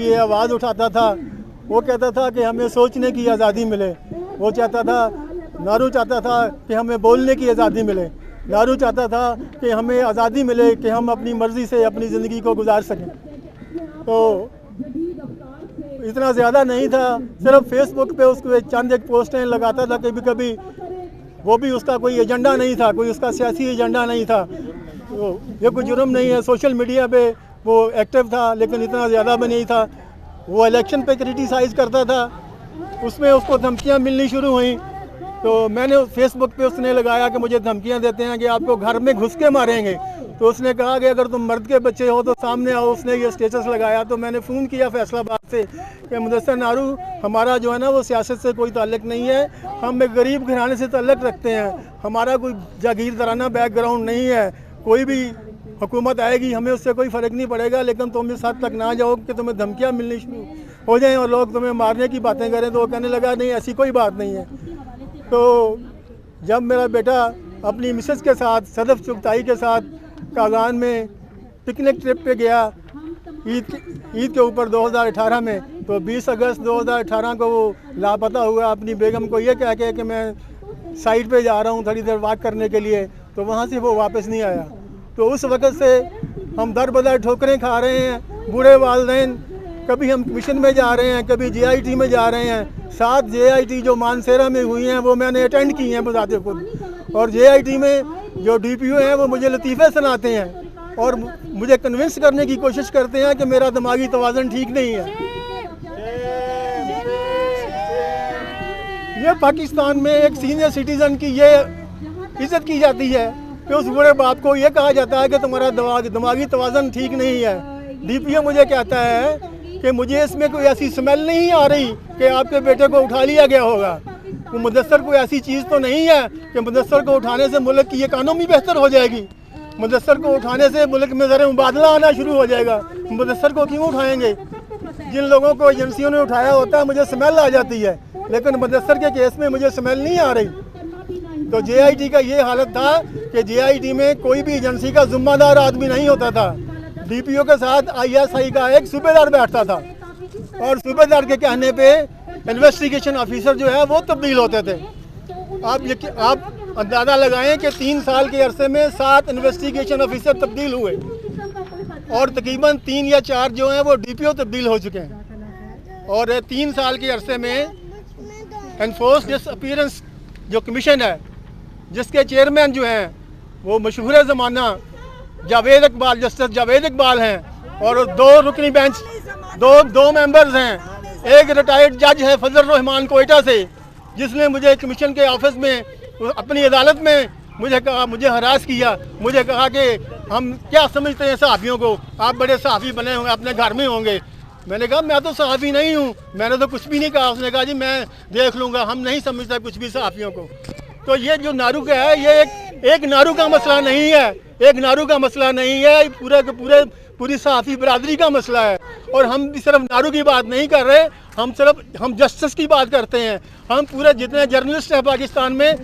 ये आवाज़ उठाता था, वो कहता था कि हमें सोचने की आज़ादी मिले। वो चाहता था, नारू चाहता था कि हमें बोलने की आज़ादी मिले। नारू चाहता था कि हमें आज़ादी मिले कि हम अपनी मर्ज़ी से अपनी ज़िंदगी को गुजार सकें। तो इतना ज़्यादा नहीं था, सिर्फ फेसबुक पे उसको चंद एक पोस्टें लगाता था कभी कभी, वो भी उसका कोई एजेंडा नहीं था, कोई उसका सियासी एजेंडा नहीं था। तो ये कोई जुर्म नहीं है, सोशल मीडिया पे वो एक्टिव था, लेकिन इतना ज़्यादा भी नहीं था। वो इलेक्शन पे क्रिटिसाइज़ करता था, उसमें उसको धमकियाँ मिलनी शुरू हुई। तो मैंने फेसबुक पे उसने लगाया कि मुझे धमकियाँ देते हैं कि आपको घर में घुस के मारेंगे। तो उसने कहा कि अगर तुम मर्द के बच्चे हो तो सामने आओ। उसने ये स्टेटस लगाया तो मैंने फ़ोन किया फैसलाबाद से कि मुदस्सर नारू, हमारा जो है ना वो सियासत से कोई ताल्लुक़ नहीं है, हम एक गरीब घराने से ताल्लुक़ रखते हैं, हमारा कोई जागीरदाराना बैकग्राउंड नहीं है, कोई भी हुकूमत आएगी हमें उससे कोई फ़र्क नहीं पड़ेगा, लेकिन तुम इस हद तक ना जाओ कि तुम्हें धमकियाँ मिलनी शुरू हो जाएँ और लोग तुम्हें मारने की बातें करें। तो वो कहने लगा नहीं, ऐसी कोई बात नहीं है। तो जब मेरा बेटा अपनी मिसेस के साथ, सदफ चुगताई के साथ कागान में पिकनिक ट्रिप पे गया ईद के ऊपर 2018 में, तो 20 अगस्त 2018 को वो लापता हुआ। अपनी बेगम को ये कह के कि मैं साइड पे जा रहा हूँ थोड़ी देर वॉक करने के लिए, तो वहाँ से वो वापस नहीं आया। तो उस वक़्त से हम दर बदर ठोकरें खा रहे हैं। बूढ़े वालिदैन, कभी हम मिशन में जा रहे हैं, कभी JIT में जा रहे हैं। 7 JIT जो मानसेरा में हुई हैं वो मैंने अटेंड की हैं बजाते खुद। और JIT में जो DPO हैं वो मुझे लतीफ़े सुनाते हैं और मुझे कन्विंस करने की कोशिश करते हैं कि मेरा दिमागी तवाज़ुन ठीक नहीं है। ये पाकिस्तान में एक सीनियर सिटीज़न की ये इज़्ज़त की जाती है कि उस बूढ़े बाप को ये कहा जाता है कि तुम्हारा दिमागी तवाज़ुन ठीक नहीं है। DPO मुझे कहता है कि मुझे इसमें कोई ऐसी स्मेल नहीं आ रही कि आपके बेटे को उठा लिया गया होगा। वो मुदस्सर कोई ऐसी चीज़ तो नहीं है कि मुदस्सर को उठाने से मुल्क की इकानमी बेहतर हो जाएगी। मुदस्सर को उठाने से मुल्क में ज़रा मुबादला आना शुरू हो जाएगा। मुदस्सर को क्यों उठाएंगे? जिन लोगों को एजेंसियों ने उठाया होता है मुझे स्मेल आ जाती है, लेकिन मुदस्सर के केस में मुझे स्मेल नहीं आ रही। तो JIT का ये हालत था कि JIT में कोई भी एजेंसी का ज़िम्मेदार आदमी नहीं होता था। DPO के साथ ISI का एक सूबेदार बैठता था और सूबेदार के कहने पे इन्वेस्टिगेशन ऑफिसर जो है वो तब्दील होते थे। आप अंदाज़ा लगाएं कि 3 साल के अरसे में 7 इन्वेस्टिगेशन ऑफिसर तब्दील हुए और तकरीबन 3 या 4 जो हैं वो DPO तब्दील हो चुके हैं। और 3 साल के अरसे में एनफोर्स डिसअपीयरेंस जो कमीशन है, जिसके चेयरमैन जो हैं वो मशहूर ज़माना जावेद इकबाल, जस्टिस जावेद इकबाल हैं, और 2 रुकनी बेंच, दो मेंबर्स हैं। एक रिटायर्ड जज है फजल रहमान कोयटा से, जिसने मुझे कमीशन के ऑफिस में अपनी अदालत में मुझे हरास किया। मुझे कहा कि हम क्या समझते हैं सहाफ़ियों को, आप बड़े सहाफ़ी बने होंगे, अपने घर में होंगे। मैंने कहा मैं तो सहाफ़ी नहीं हूँ, मैंने तो कुछ भी नहीं कहा। उसने कहा जी मैं देख लूँगा, हम नहीं समझते कुछ भी सहाफ़ियों को। तो ये जो नारू का है ये एक नारू का मसला नहीं है, एक नारू का मसला नहीं है, पूरी सहाफ़ी बरादरी का मसला है। और हम भी सिर्फ नारू की बात नहीं कर रहे, हम जस्टिस की बात करते हैं। हम पूरे जितने जर्नलिस्ट हैं पाकिस्तान में,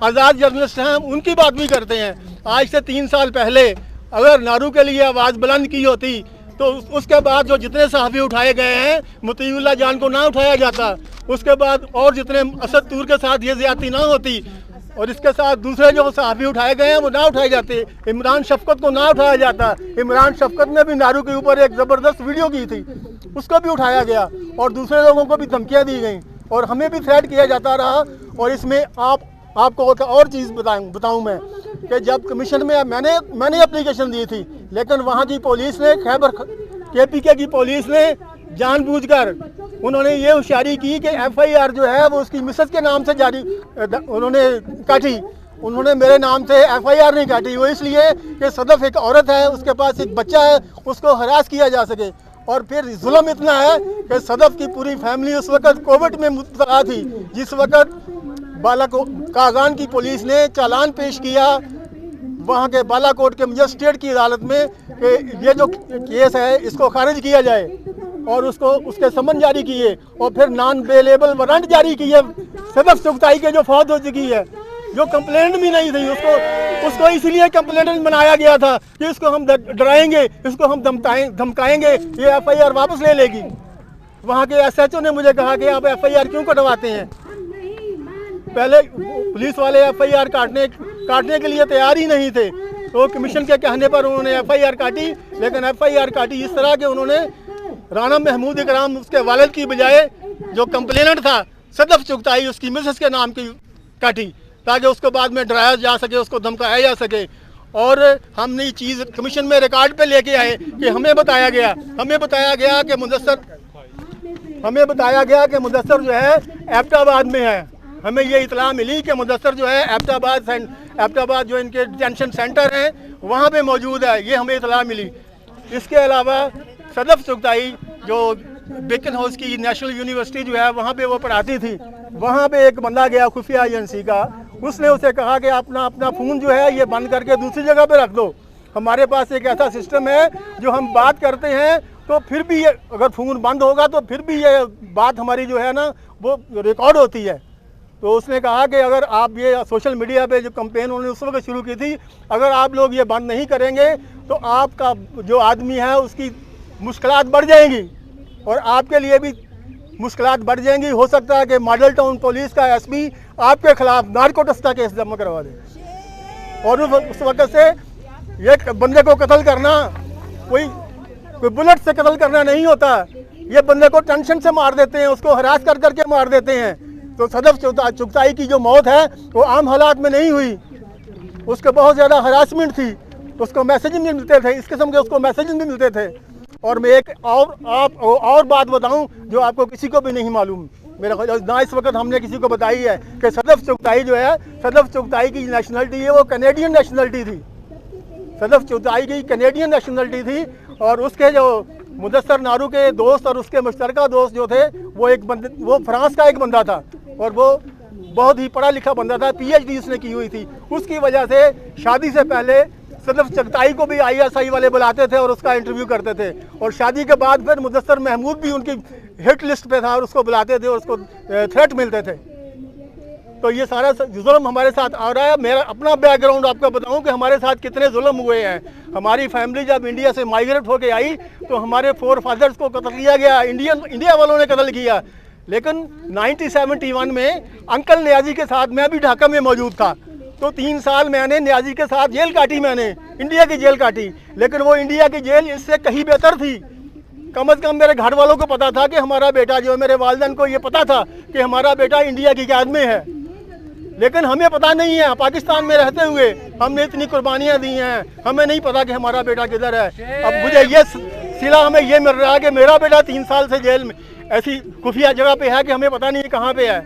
आज़ाद जर्नलिस्ट हैं, उनकी बात भी करते हैं। आज से 3 साल पहले अगर नारू के लिए आवाज़ बुलंद की होती तो उसके बाद जो जितने सहाफ़ी उठाए गए हैं, मुतीउल्लाह जान को ना उठाया जाता, उसके बाद और जितने असद तूर के साथ ये ज़्यादती ना होती, और इसके साथ दूसरे जो सहाफ़ी उठाए गए हैं वो ना उठाए जाते, इमरान शफकत को ना उठाया जाता। इमरान शफकत ने भी नारू के ऊपर एक ज़बरदस्त वीडियो की थी, उसको भी उठाया गया और दूसरे लोगों को भी धमकियाँ दी गई और हमें भी थ्रेट किया जाता रहा। और इसमें आपको और चीज़ बताऊँ मैं कि जब कमीशन में मैंने एप्लीकेशन दी थी, लेकिन वहाँ की पुलिस ने, खैबर KPK की पुलिस ने जानबूझकर उन्होंने ये होशियारी की कि FIR जो है वो उसकी मिसेस के नाम से जारी उन्होंने काटी। उन्होंने मेरे नाम से FIR नहीं काटी, वो इसलिए कि सदफ एक औरत है, उसके पास एक बच्चा है, उसको हरास किया जा सके। और फिर जुल्म इतना है कि सदफ की पूरी फैमिली उस वक़्त कोविड में मुब्तला थी, जिस वक़्त कागान की पुलिस ने चालान पेश किया वहाँ के बालाकोट के मजिस्ट्रेट की अदालत में कि ये जो केस है इसको खारिज किया जाए, और उसके समन जारी किए और फिर नॉन बेलेबल वारंट जारी किए सदफ चुगताई के जो फौत हो चुकी है। जो कंप्लेंट भी नहीं थी, उसको इसलिए कंप्लेंट बनाया गया था कि इसको हम डराएंगे, इसको हम धमकाएंगे, ये एफआईआर वापस ले लेगी। वहाँ के एसएचओ ने मुझे कहा कि आप एफआईआर क्यों कटवाते हैं। पहले पुलिस वाले एफआईआर काटने के लिए तैयार ही नहीं थे, तो कमीशन के कहने पर उन्होंने एफआईआर काटी, लेकिन एफआईआर काटी इस तरह के उन्होंने राना महमूद इकराम उसके वालिद की बजाय जो कंप्लेनेंट था सदफ चुगताई उसकी मिसेस के नाम की काटी, ताकि उसको बाद में डराया जा सके, उसको धमकाया जा सके। और हमने ये चीज़ कमीशन में रिकॉर्ड पे लेके आए कि हमें बताया गया कि मुदस्सर जो है एबटाबाद में है। हमें ये इतला मिली कि मुदस्सर जो है एबटाबाद जो इनके डिटेंशन सेंटर हैं वहाँ पे मौजूद है, ये हमें इतला मिली। इसके अलावा सदफ चुगताई जो बेकन हाउस की नेशनल यूनिवर्सिटी जो है वहाँ पे वो पढ़ाती थी, वहाँ पे एक बंदा गया खुफिया एजेंसी का, उसने उसे कहा कि अपना फ़ोन जो है ये बंद करके दूसरी जगह पे रख दो। हमारे पास एक ऐसा सिस्टम है जो हम बात करते हैं तो फिर भी ये अगर फ़ोन बंद होगा तो फिर भी ये बात हमारी जो है ना वो रिकॉर्ड होती है। तो उसने कहा कि अगर आप ये सोशल मीडिया पे जो कैंपेन उन्होंने उस वक्त शुरू की थी, अगर आप लोग ये बंद नहीं करेंगे तो आपका जो आदमी है उसकी मुश्किलात बढ़ जाएंगी और आपके लिए भी मुश्किलात बढ़ जाएंगी। हो सकता है कि मॉडल टाउन पुलिस का एसपी आपके खिलाफ नार्कोटिक्स का केस जमा करवा दे। और उस वक्त से ये बंदे को कत्ल करना कोई बुलेट से कत्ल करना नहीं होता, ये बंदे को टेंशन से मार देते हैं, उसको हरास कर करके मार देते हैं। तो सदफ चुगताई की जो मौत है वो आम हालात में नहीं हुई, उसको बहुत ज़्यादा हरासमेंट थी, उसको मैसेज भी मिलते थे, इस किस्म के उसको मैसेज भी मिलते थे। और मैं एक और बात बताऊं जो आपको किसी को भी नहीं मालूम, मेरा ना इस वक्त हमने किसी को बताई है कि सदफ चुगताई जो है, सदफ चुगताई की नेशनलिटी है वो कैनेडियन नेशनलिटी थी। सदफ चुगताई की कैनेडियन नेशनलिटी थी और उसके जो मुदस्सर नारू के दोस्त और उसके मुश्तरका दोस्त जो थे वो फ्रांस का एक बंदा था और वो बहुत ही पढ़ा लिखा बंदा था, पीएचडी उसने की हुई थी। उसकी वजह से शादी से पहले सदफ चुगताई को भी आईएसआई वाले बुलाते थे और उसका इंटरव्यू करते थे, और शादी के बाद फिर मुदस्सर महमूद भी उनकी हिट लिस्ट पे था और उसको बुलाते थे और उसको थ्रेट मिलते थे। तो ये सारा जुल्म हमारे साथ आ रहा है। मेरा अपना बैकग्राउंड आपको बताऊं कि हमारे साथ कितने जुल्म हुए हैं। हमारी फैमिली जब इंडिया से माइग्रेट होके आई तो हमारे 4 फादर्स को कत्ल किया गया, इंडिया वालों ने कत्ल किया। लेकिन 1971 में अंकल नियाजी के साथ मैं भी ढाका में मौजूद था, तो 3 साल मैंने नियाजी के साथ जेल काटी, मैंने इंडिया की जेल काटी। लेकिन वो इंडिया की जेल इससे कहीं बेहतर थी। कम से कम मेरे घर वालों को पता था कि हमारा बेटा जो है, मेरे वालिदैन को ये पता था कि हमारा बेटा इंडिया की कैद में है। लेकिन हमें पता नहीं है, पाकिस्तान में रहते हुए हमने इतनी कुर्बानियाँ दी हैं, हमें नहीं पता कि हमारा बेटा किधर है। अब मुझे ये सिला हमें ये मिल रहा है कि मेरा बेटा 3 साल से जेल में ऐसी खुफिया जगह पे है कि हमें पता नहीं कहाँ पे है।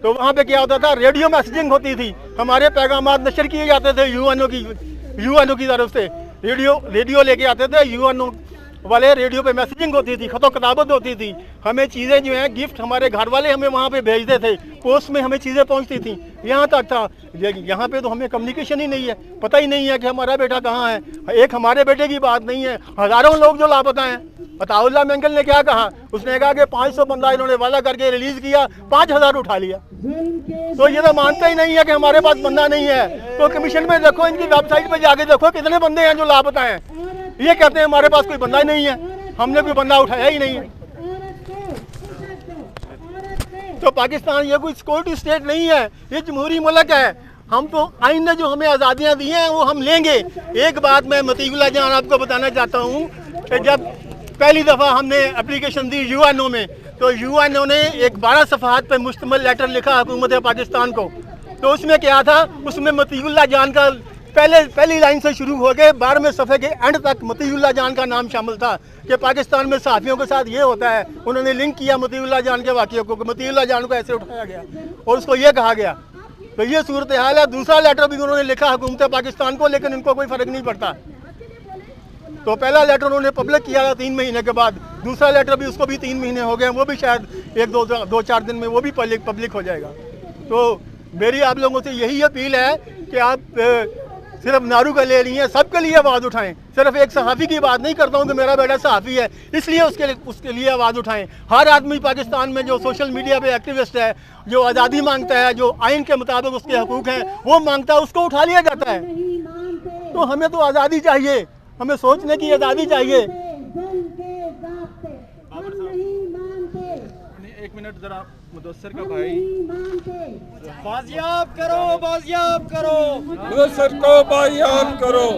तो वहाँ पे क्या होता था, रेडियो मैसेजिंग होती थी, हमारे पैगामात नशर किए जाते थे यूएनओ की तरफ से। रेडियो लेके आते थे यूएनओ वाले, रेडियो पे मैसेजिंग होती थी, खतो किताबत होती थी। हमें चीज़ें जो हैं गिफ्ट हमारे घर वाले हमें वहाँ पे भेजते थे, पोस्ट में हमें चीज़ें पहुँचती थी। यहाँ तक था, यहाँ पे तो हमें कम्युनिकेशन ही नहीं है, पता ही नहीं है कि हमारा बेटा कहाँ है। एक हमारे बेटे की बात नहीं है, हज़ारों लोग जो लापता हैं। अताउल्लाह मेंगल ने क्या कहा, उसने कहा कि 500 बंदा इन्होंने वादा करके रिलीज़ किया, 5000 उठा लिया। तो ये तो मानते ही नहीं है कि हमारे पास बंदा नहीं है। तो कमीशन में देखो, इनकी वेबसाइट पर जाके देखो कितने बंदे हैं जो लापता हैं। ये कहते हैं हमारे पास कोई बंदा ही नहीं है, हमने कोई बंदा उठाया ही नहीं है। तो पाकिस्तान ये कोई सिक्योरिटी स्टेट नहीं है, ये जमहूरी मुल्क है। हम तो आइन ने जो हमें आज़ादियाँ दी हैं वो हम लेंगे। एक बात मैं मतीउल्लाह जान आपको बताना चाहता हूँ कि जब पहली दफ़ा हमने एप्लीकेशन दी यूएनओ में, तो यूएनओ ने एक 12 सफ़हात पर मुश्तमिल लेटर लिखा हुकूमत पाकिस्तान को। तो उसमें क्या था, उसमें मतीउल्लाह जान का पहली लाइन से शुरू हो गए 12वें सफ़े के एंड तक मतीउल्लाह जान का नाम शामिल था कि पाकिस्तान में सहाफ़ियों के साथ ये होता है। उन्होंने लिंक किया मतीउल्लाह जान के वाक़ियों को, मतीउल्लाह जान को ऐसे उठाया गया और उसको ये कहा गया। तो ये सूरत हाल है। दूसरा लेटर भी उन्होंने लिखा हुकूमत पाकिस्तान को, लेकिन इनको कोई फ़र्क नहीं पड़ता। तो पहला लेटर उन्होंने पब्लिक किया था 3 महीने के बाद, दूसरा लेटर भी उसको भी 3 महीने हो गए, वो भी शायद 1-2-4 दिन में वो भी पब्लिक हो जाएगा। तो मेरी आप लोगों से यही अपील है कि आप सिर्फ नारू का ले लिए, सबके लिए आवाज़ उठाएं। सिर्फ एक सहाफ़ी की बात नहीं करता हूँ कि मेरा बेटा सहाफ़ी है इसलिए उसके लिए आवाज़ उठाएं। हर आदमी पाकिस्तान में जो सोशल मीडिया पे एक्टिविस्ट है, जो आज़ादी मांगता है, जो आइन के मुताबिक उसके हकूक़ हैं वो मांगता है, उसको उठा लिया जाता है। तो हमें तो आज़ादी चाहिए, हमें सोचने की आज़ादी चाहिए। एक मिनट जरा मुदस्सिर का भाई, बाजियाब करो, बाजियाब करो, मुदस्सिर को बाजियाब करो।